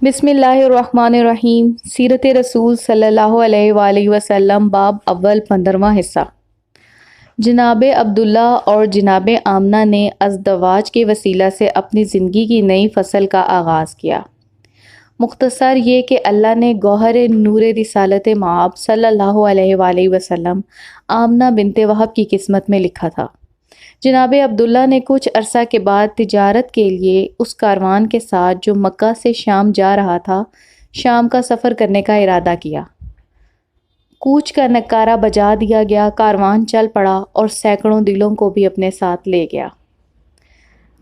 بسم اللہ الرحمن الرحیم۔ سیرت رسول صلی اللہ علیہ وآلہ وسلم، باب اول، 15واں حصہ۔ جناب عبداللہ اور جناب آمنہ نے ازدواج کے وسیلہ سے اپنی زندگی کی نئی فصل کا آغاز کیا۔ مختصر یہ کہ اللہ نے گوہر نور رسالت مآب صلی اللہ علیہ وآلہ وسلم آمنہ بنت وہب کی قسمت میں لکھا تھا۔ جناب عبداللہ نے کچھ عرصہ کے بعد تجارت کے لیے اس کاروان کے ساتھ جو مکہ سے شام جا رہا تھا، شام کا سفر کرنے کا ارادہ کیا۔ کوچ کا نکارہ بجا دیا گیا، کاروان چل پڑا اور سینکڑوں دلوں کو بھی اپنے ساتھ لے گیا۔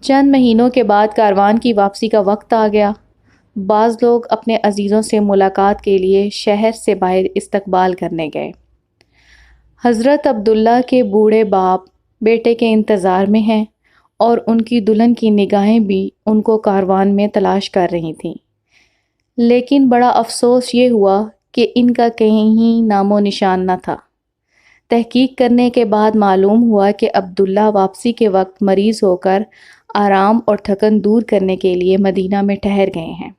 چند مہینوں کے بعد کاروان کی واپسی کا وقت آ گیا۔ بعض لوگ اپنے عزیزوں سے ملاقات کے لیے شہر سے باہر استقبال کرنے گئے۔ حضرت عبداللہ کے بوڑھے باپ بیٹے کے انتظار میں ہیں اور ان کی دلہن کی نگاہیں بھی ان کو کاروان میں تلاش کر رہی تھیں، لیکن بڑا افسوس یہ ہوا کہ ان کا کہیں نام و نشان نہ تھا۔ تحقیق کرنے کے بعد معلوم ہوا کہ عبداللہ واپسی کے وقت مریض ہو کر آرام اور تھکن دور کرنے کے لیے مدینہ میں ٹھہر گئے ہیں۔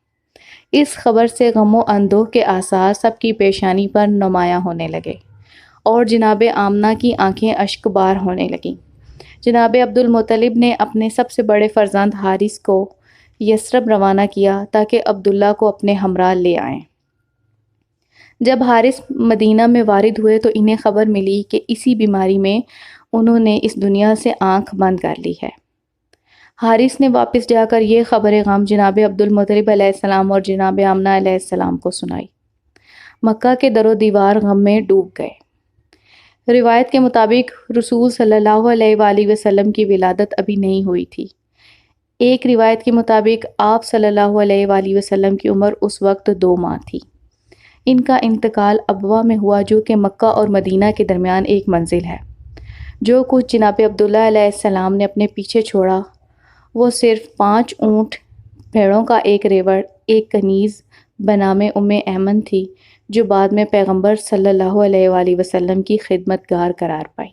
اس خبر سے غم و اندوہ کے آثار سب کی پیشانی پر نمایاں ہونے لگے اور جناب آمنہ کی آنکھیں اشک بار ہونے لگیں۔ جناب عبدالمطلب نے اپنے سب سے بڑے فرزند حارث کو یثرب روانہ کیا تاکہ عبداللہ کو اپنے ہمراہ لے آئیں۔ جب حارث مدینہ میں وارد ہوئے تو انہیں خبر ملی کہ اسی بیماری میں انہوں نے اس دنیا سے آنکھ بند کر لی ہے۔ حارث نے واپس جا کر یہ خبر غم جناب عبدالمطلب علیہ السلام اور جناب آمنہ علیہ السلام کو سنائی۔ مکہ کے در و دیوار غم میں ڈوب گئے۔ روایت کے مطابق رسول صلی اللہ علیہ وآلہ وسلم کی ولادت ابھی نہیں ہوئی تھی۔ ایک روایت کے مطابق آپ صلی اللہ علیہ وآلہ وسلم کی عمر اس وقت 2 ماہ تھی۔ ان کا انتقال ابوا میں ہوا جو کہ مکہ اور مدینہ کے درمیان ایک منزل ہے۔ جو کچھ جناب عبداللہ علیہ السلام نے اپنے پیچھے چھوڑا وہ صرف 5 اونٹ، بھیڑوں کا ایک ریوڑ، ایک کنیز بنام ایمن تھی جو بعد میں پیغمبر صلی اللہ علیہ وآلہ وسلم کی خدمت گار قرار پائی۔